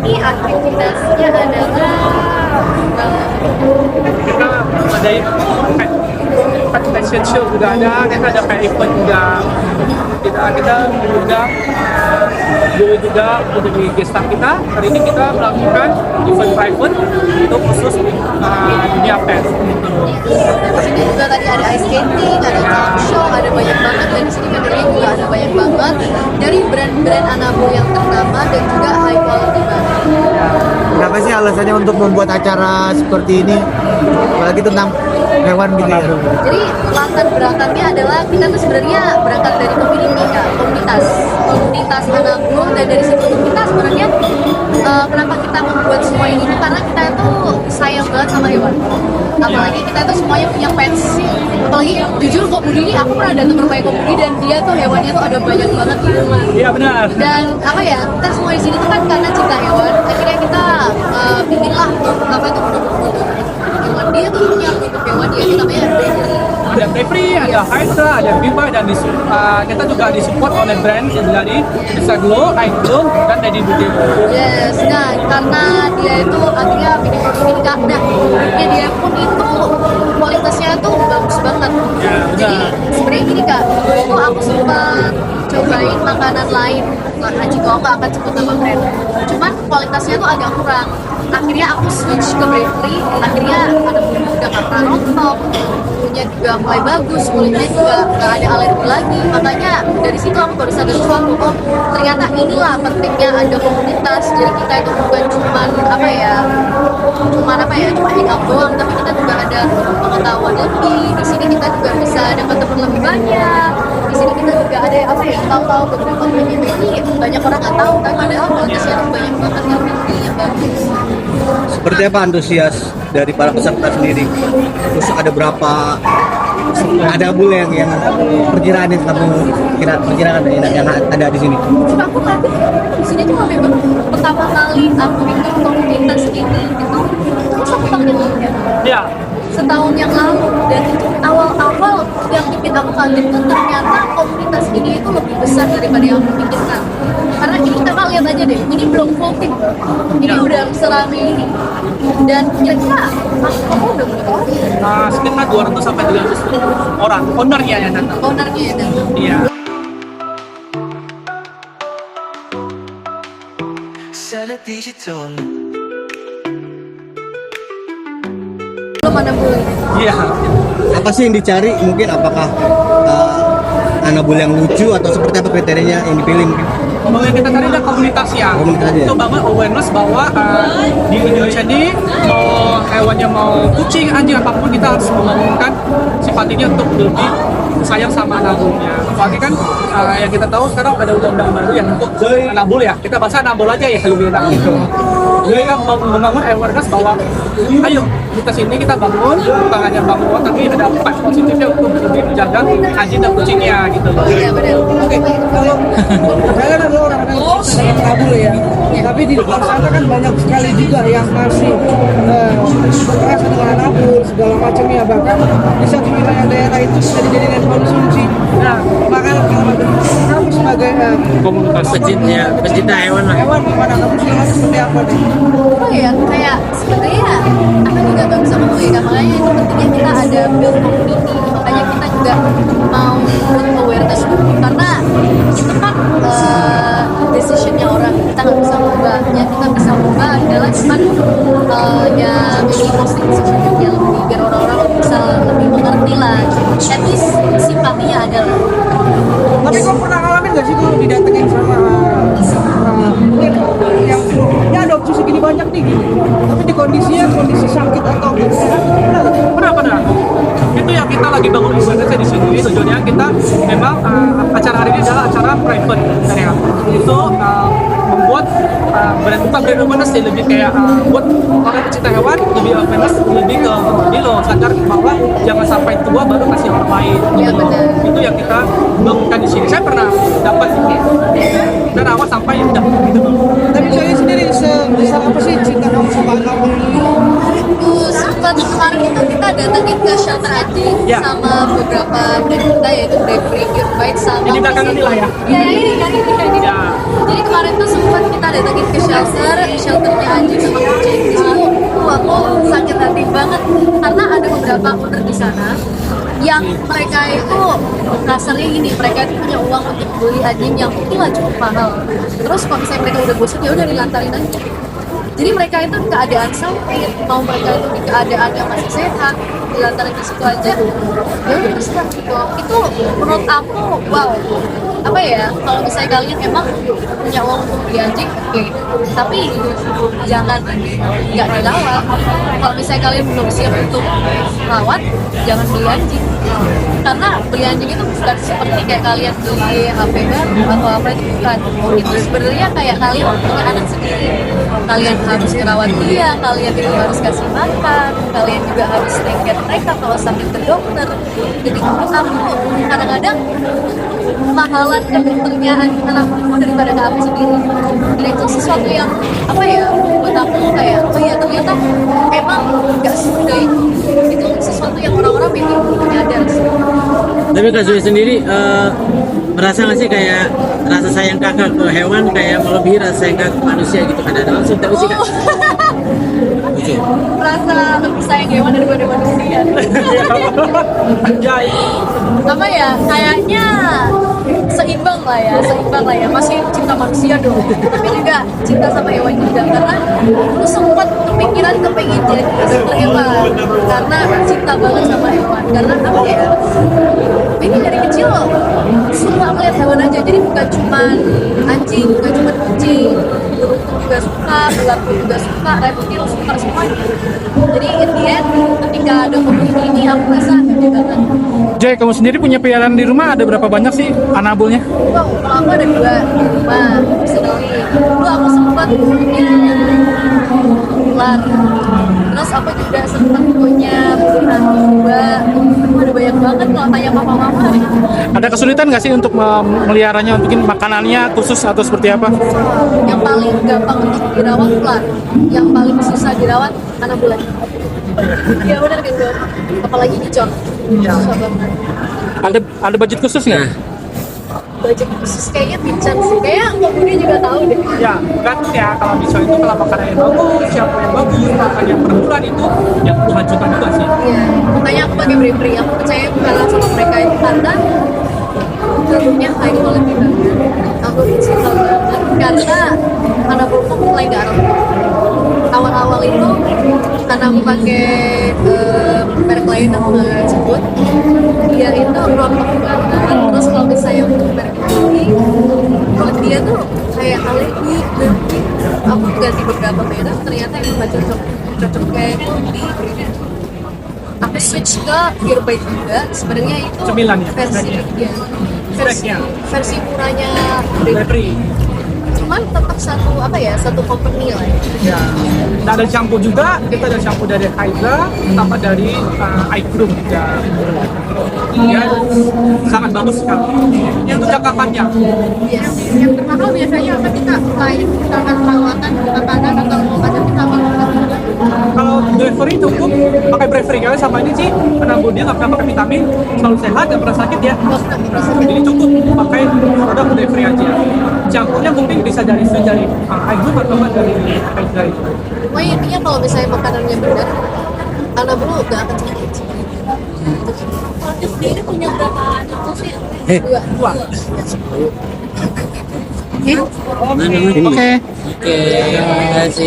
ini aktivitasnya adalah kita ada pet fashion show juga ada, kita ada kayak event juga. Kita mengundang Joey juga untuk di guest star kita. Hari ini kita melakukan event private itu khusus dunia pet. di sini juga tadi ada ice skating, ada talk show, ada banyak banget, dan di sini vendornya juga ada banyak banget dari brand-brand Anabo yang ternama dan juga high quality banget. Kenapa sih alasannya untuk membuat acara seperti ini? Apalagi tentang hewan gitu ya? Jadi latar belakangnya adalah kita tuh sebenarnya berangkat dari komunitas Anabo, dan dari situ tuh kita sebenarnya kenapa kita membuat semua ini tuh karena kita tuh sayang banget sama hewan. Apalagi kita tuh semuanya punya pets. Apalagi jujur Komudi ini aku pernah datang ke rumah Komudi dan dia tuh hewannya tuh ada banyak banget di rumah. Iya benar. Dan apa ya, kita semua di sini tuh kan karena cinta hewan, akhirnya kita bikinlah apa itu produk-produk hewan. Dia tuh punya produk hewan dia namanya Bravery. Ada Bravery, ada Hydra, ada Viva, dan kita juga disupport oleh brand yang dari Glow, iGlow, dan Daddy Beauty. Yes, nah karena dia itu akhirnya bikin produk ini kak, nah ya dia pun itu kualitasnya tuh bagus banget. Ya, Jadi sebenarnya gini kak, itu aku sempat cobain makanan lain, nah Haji kalau nggak akan sebut nama brand, cuman kualitasnya tuh agak kurang. Akhirnya aku switch ke Bravery, akhirnya ada udah nggak pernah rontok, bumbunya juga mulai bagus, kulitnya juga nggak ada alergi lagi. Makanya dari situ aku baru sadar sesuatu, oh ternyata inilah pentingnya ada komunitas. Jadi kita itu bukan cuma hang out doang, tapi kita juga ada pengetahuan lebih. Di sini kita juga bisa dapat teman lebih banyak. Di sini kita juga ada tahu beberapa ini banyak orang nggak tahu kan, padahal kualitasnya tuh banyak banget yang bagus. Seperti apa antusias dari para peserta sendiri? Terus ada berapa yang perkiraan yang kamu perkirakan yang ada di sini? Cuma aku tadi di sini tuh memang pertama kali aku ikut komunitas ini itu 1 tahun yang lalu ya. Iya. Setahun yang lalu, dan itu awal-awal yang bikin aku kaget tuh ternyata komunitas ini itu lebih besar daripada yang aku pikirkan. Karena ini kita lihat aja deh, ini belum voting, ini udah serame ini. Dan kira-kira kamu udah berapa orang? Sekitar 200 sampai 300 orang ownernya yang datang. Ownernya ya dan Iya. Sana digital. belum ada bulu. Iya. Apa sih yang dicari? Mungkin apakah Anabul yang lucu atau seperti apa kriterianya yang dipilih mungkin? Kalau yang kita cari adalah komunitas ya. Komunitas ya. Itu bangun awareness bahwa di Indonesia ini mau hewannya mau kucing, anjing apapun kita harus membangunkan simpatinya untuk lebih sayang sama Anabulnya. Apalagi kan yang kita tahu sekarang ada undang-undang baru yang untuk Anabul ya. Kita bahasa Anabul aja ya lebih enak gitu. Jadi kita membangun awareness bahwa ayo kita sini kita bangun, bukan hanya bangun tapi ada impact positifnya untuk lebih menjaga anjing dan kucingnya gitu loh. Iya benar. Oke, kalau kalian adalah orang-orang yang cinta dengan Kabul ya, tapi di luar sana kan banyak sekali juga yang masih berkerasa dengan Kabul segala macamnya, bahkan di satu wilayah daerah itu sudah dijadikan konsumsi. Nah, makanya kamu sebagai Komunitas pecinta hewan lah. hewan gimana kamu sendiri seperti apa nih? Oh ya, kayak sebenarnya aku juga gak bisa ngomong ya, makanya itu pentingnya kita ada build community, makanya kita juga mau buat awareness dulu, karena itu kan decisionnya orang, kita nggak bisa mengubah. Yang kita bisa ubah adalah cuman ya ini posting social media lebih, biar orang-orang bisa lebih mengerti lah, at least simpatinya ada lah. Tapi kau pernah ngalamin gak sih kalau didatengin sama mungkin yang ya adopsi segini banyak nih gitu, tapi di kondisi sakit atau Benar. Itu yang kita lagi bangun awareness di sini. Tujuannya kita memang acara hari ini adalah acara private ya. Itu membuat bukan brand awareness sih, lebih kayak buat orang pecinta hewan lebih awareness, lebih ke ini loh, sadar bahwa jangan sampai tua baru kasih orang lain. Iya, benar. Itu yang kita bangunkan di sini. Saya pernah dapat ini dan awal sampai udah gitu. tapi saya sendiri sebesar apa sih cinta kamu sama Kabul ini? Sempat kemarin itu kita datangin ke shelter anjing Ya. sama beberapa brand kita, yaitu Bravery, Pure Bite, sama Ini belakang ini lah ya. Iya, yang ini. Ya. Jadi kemarin tuh sempat kita datengin ke shelternya anjing sama kucing. Di situ aku sakit hati banget karena ada beberapa owner di sana yang mereka itu kasarnya gini, mereka itu punya uang untuk beli anjing yang mungkin cukup mahal. Terus kalau misalnya mereka udah bosan ya udah dilantarin aja. Jadi mereka itu di keadaan sakit, mau mereka itu di keadaan yang masih sehat, dilantarin di situ aja, ya udah terserah gitu. Itu menurut aku, wow, apa ya? Kalau misalnya kalian emang punya uang untuk beli anjing, oke. Tapi jangan nggak dilawat. Kalau misalnya kalian belum siap untuk rawat, jangan beli anjing. Karena beli anjing itu bukan seperti kayak kalian beli HP baru atau apa, itu bukan. Itu sebenarnya kayak kalian punya anak sendiri. Kalian harus merawat dia, kalian juga harus kasih makan, kalian juga harus take care mereka kalau sakit ke dokter. Jadi menurut aku kadang-kadang mahalan ke dokternya anak aku daripada ke aku sendiri. Dan itu sesuatu yang apa ya, buat aku kayak oh ya ternyata emang nggak semudah itu sesuatu yang orang-orang memang belum nyadar sih. Tapi Kak Zoe sendiri merasa nggak sih kayak rasa sayang kakak ke hewan kayak melebihi rasa sayang kakak ke manusia gitu kan? Ada langsung tahu sih Kak? Merasa lebih sayang hewan daripada manusia. Anjay. Apa ya, kayaknya seimbang lah ya, masih cinta manusia dong, tapi juga cinta sama hewan juga, karena aku sempat kepikiran kepengen jadi super hewan karena cinta banget sama hewan, karena apa ya, ini dari kecil suka melihat hewan aja, jadi bukan cuma anjing, bukan cuma kucing, burung pun juga suka, ular pun juga suka, reptil suka semuanya. Jadi in the end, ketika ada komunitas ini aku rasa happy banget. Joy, kamu sendiri punya peliharaan di rumah ada berapa banyak sih anabulnya? Wow, kalau aku ada 2 di rumah, personally. Dulu aku sempat punya ular. Terus aku juga sempat punya burung juga. Ada banyak banget kalau tanya mama-mama. Ada kesulitan nggak sih untuk meliharanya? Mungkin makanannya khusus atau seperti apa? Yang paling gampang untuk dirawat ular. Yang paling susah dirawat anak bulan. Ya benar gitu. Apalagi dicor. Susah banget. Ada budget khusus nggak? Budget khusus kayaknya bincang sih. Kayak penghuni juga tahu deh. Ya, kan ya kalau bisa itu kalau makanan yang bagus, siapa yang bagus, makan yang per bulan itu ya puluhan juta juga sih. Iya, makanya aku pakai Bravery. Aku percaya bukan sama mereka itu karena produknya high quality banget. Aku suka banget karena mana buruk mulai garang. Awal-awal itu karena aku pakai merek lain aku nggak sebut, dia itu rontok banget. Terus kalau misalnya untuk merek ini, buat dia tuh kayak alergi. Aku ganti beberapa merek, ternyata emang nggak cocok kayak kopi. Aku switch ke Earbite juga. Sebenarnya itu Cemilan ya? versi ya, Snacknya? versi murahnya Bravery. Bravery. Cuman tetap satu company lah ya. Ya. Dan ada shampoo juga, kita ada shampoo dari Hydra, tambah dari iCream ya. Ya, sangat bagus sekali. Yang untuk jangka panjang. Yes. Yang termahal biasanya apa kita lain misalkan perawatan makanan atau obatnya kita apa? Kalau Bravery cukup pakai Bravery karena sama ini sih penangguh dia nggak pernah pakai vitamin, selalu sehat, nggak pernah sakit ya. Jadi cukup pakai produk Bravery aja. Campurnya mungkin bisa dari iCream atau dari Hydra itu. Wah intinya kalau misalnya makanannya benar, anak bro udah akan sakit. Kalau sendiri punya berapa anak sih? Dua. Oke. Oke. Terima kasih.